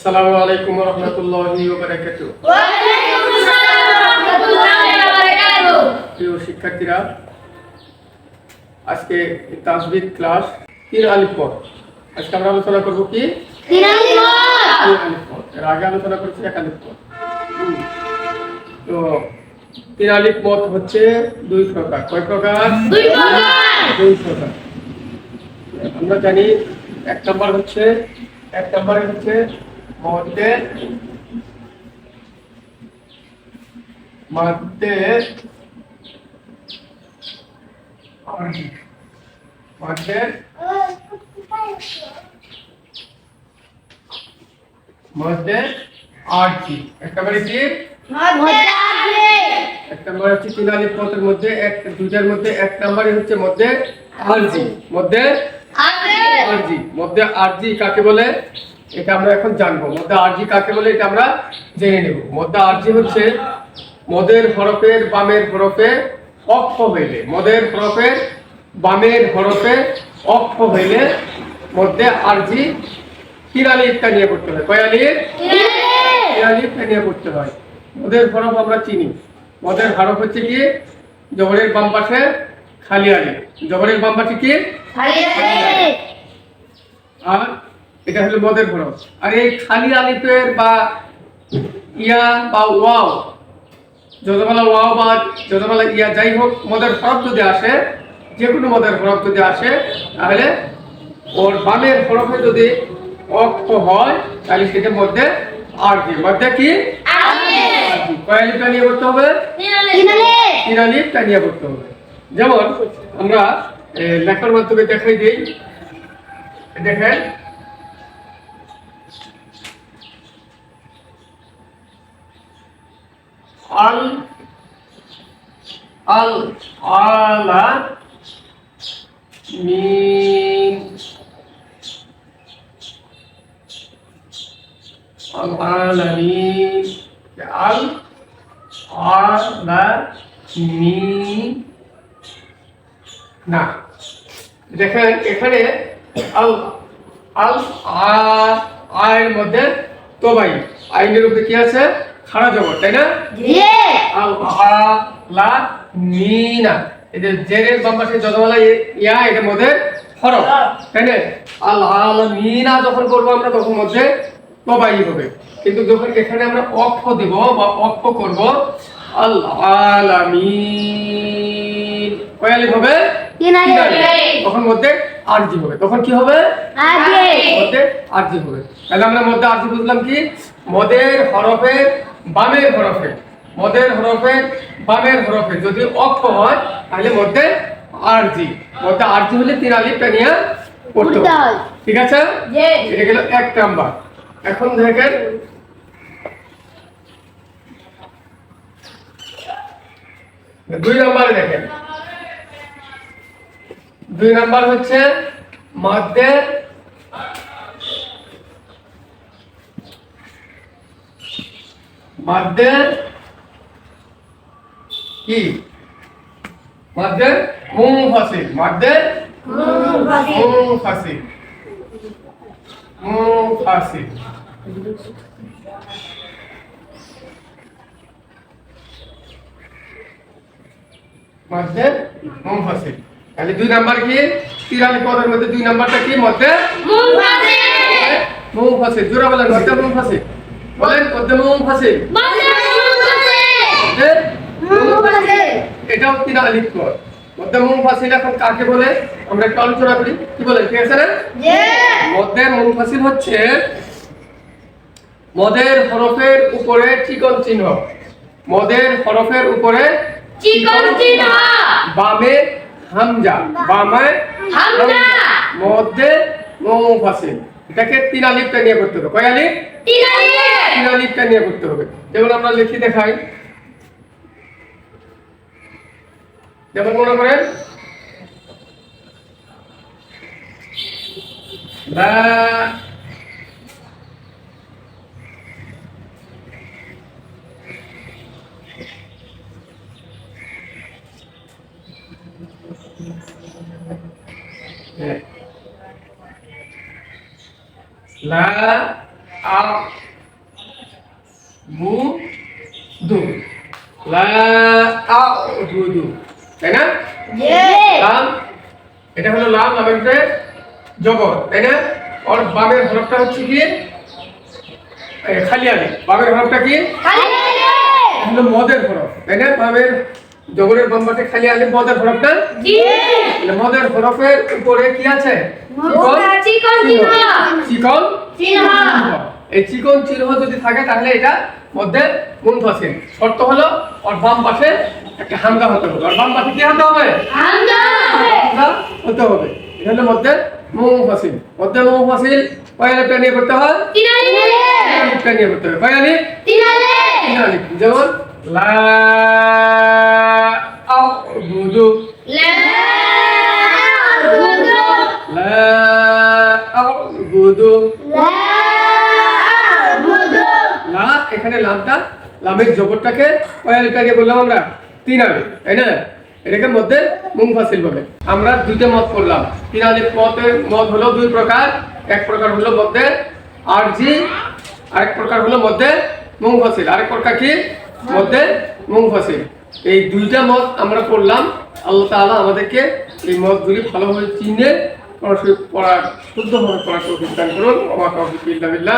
আসসালামু আলাইকুম ওয়া রাহমাতুল্লাহি ওয়া বারাকাতুহু। ওয়া আলাইকুম আসসালাম ওয়া রাহমাতুল্লাহি ওয়া বারাকাতুহু। প্রিয় শিক্ষার্থীরা, আজকে তাজবিদ ক্লাস 3 আলিফ পদ। আজকে আমরা আলোচনা করব কি 3 আলিফ পদ। 3 আলিফ পদ। এর আগে আলোচনা করেছি 1 আলিফ পদ। তো 3 আলিফ পদ হচ্ছে 2 প্রকার। কয় প্রকার? 2 প্রকার। 2 প্রকার। আমরা জানি এক নম্বরে হচ্ছে মধ্যে আরজি এক নম্বরে কি এক নম্বরে হচ্ছে 3 আলিফ পদের মধ্যে দুইটার মধ্যে এক নম্বরে হচ্ছে মধ্যে আরজি মধ্যে আরজি কাকে বলে এটা আমরা এখন জানবো। মধ্যে আরজি কাকে বলে এটা আমরা জেনে নেব। মধ্যে আরজি হচ্ছে মদের হরফের বামের হরফে অক্ষ হইলে মধ্যে আরজি 3 আলিফটা নিয়ে পড়তে হয়। কয় আলিফ? 3 আলিফটা নিয়ে পড়তে হয়। মদের হরফ আমরা চিনি। মদের হরফ হচ্ছে কি জবরের বাম পাশে খালি আলিফ। জবরের বাম পাশে কি খালি আলিফ। আর এটা হলো মদের হরফ। আর এই খালি আলিফের বা ইয়া বা ওয়াও, যতবেলা ওয়াও বা যতবেলা ইয়া যাই হোক, মদের হরফ যদি আসে, যে কোনো মদের হরফ যদি আসে, তাহলে ওর বামের হরফে যদি অক্ষ হয় তাহলে সেটা মধ্যে আরজি। মধ্যে কি আরজি। কয় আলিফটা নিয়ে পড়তে হবে? 3 আলিফটা নিয়ে পড়তে হবে। যেমন আমরা লেখার মাধ্যমে দেখাই দিই। দেখেন, আল আলা মিন আল আলামিন আল আলামিন না। দেখেন এখানে আল আল আয়ের মধ্যে তোবাই আইনের উপরে কি আছে? খাড়া জবর, তাই না? আল আলামিনা, এই যে জেরের বাম পাশে যতবেলা ইয়া এর মধ্যে হরফ, তাই না? আল আলামিনা যখন করবো আমরা তখন মধ্যে তোবাই হবে। কিন্তু যখন এখানে আমরা অক্ষ দেব বা অক্ষ করব, আল আলামিন কয় আলিফ হবে? 3 আলিফ। তখন মধ্যে আরজি হবে। তখন কি হবে? মধ্যে আরজি হবে। তাহলে আমরা মধ্যে আরজি বুঝলাম কি? মদের হরফের বামের হরফে যদি অক্ষ হয় তাহলে মধ্যে আরজি হলে 3 আলিফটা নিয়ে পড়তে হবে। ঠিক আছে? এটা গেল 1 নাম্বার। এখন দেখেন দুই নাম্বার। দেখেন 2 নাম্বার হচ্ছে মধ্যে কি মধ্যে মুনফাসিল তাহলে 2 নাম্বার কি? 3 আলিফ পদের মধ্যে 2 নাম্বারটা কি? মধ্যে মুনফাসিল। জোরে বলেন, মধ্যে মুনফাসিল বলেন। মধ্যে মুনফাসিল। এটাও 3 আলিফ পদ। মধ্যে মুনফাসিল এখন কাকে বলে আমরা একটু আলোচনা করি। কি বলেন? ঠিক আছে না? মধ্যে মুনফাসিল হচ্ছে মদের হরফের উপরে চিকন চিহ্ন। বামে হামজা মধ্যে মুনফাসিল। এটাকে 3 আলিফটা নিয়ে করতে হবে। কয় আলিফ? 3 আলিফটা নিয়ে করতে হবে। যেমন আমরা লিখি দেখাই। যেমন মনে করেন লা আ'বুদু, তাই না? Yes. লাম, এটা হলো লাম, লামের উপরে জবর, তাই না? আর বামের হরফটা হচ্ছে কি খালি আলিফ। বামের হরফটা কি? এটা হলো মদের হরফ, তাই না? বামের জবরের বাম পাশে খালি আলিফ, মদের হরফটা। তাহলে মদের হরফের উপরে কি আছে? চিকন চিহ্ন। চিকন চিহ্ন। এই চিকন চিহ্ন যদি থাকে তাহলে এটা মধ্যে মুনফাসিল। শর্ত হলো ওর বাম পাশে একটা হামজা হতে হবে। ওর বাম পাশে কি হতে হবে? হামজা। হামজা হতে হবে। এটা হলো মধ্যে মুনফাসিল। মধ্যে মুনফাসিল কয় আলিফটা নিয়ে করতে হয়? তিন আলিফ। আলিফটা নিয়ে করতে হবে। কয় আলিফ? তিন আলিফ। তিন আলিফ। যেমন লা আ'বুদু, লা আ'বুদু। লা আ'বুদু। লা আ'বুদু। লা, এখানে লামটা, লামের জবরটাকে কয় আলিফটা দিয়ে বললাম আমরা? তিন আলিফ, তাই না? এটাকে মধ্যে মুনফাসিল বলে। আমরা দুইটা মত করলাম। তিন আলিফ মত হলো দুই প্রকার। এক প্রকার হলো মধ্যে আরজি, আরেক প্রকার হলো মধ্যে মুনফাসিল। আরেক প্রকার কি? মধ্যে মুনফাসিল। এই দুইটা মত আমরা পড়লাম। আল্লাহ তাআলা আমাদেরকে এই মতগুলি ভালোভাবে চিনে পড়া শুদ্ধভাবে পড়ার তৌফিক দান করুন। ওয়া তাওফিক ইল্লা বিল্লাহ।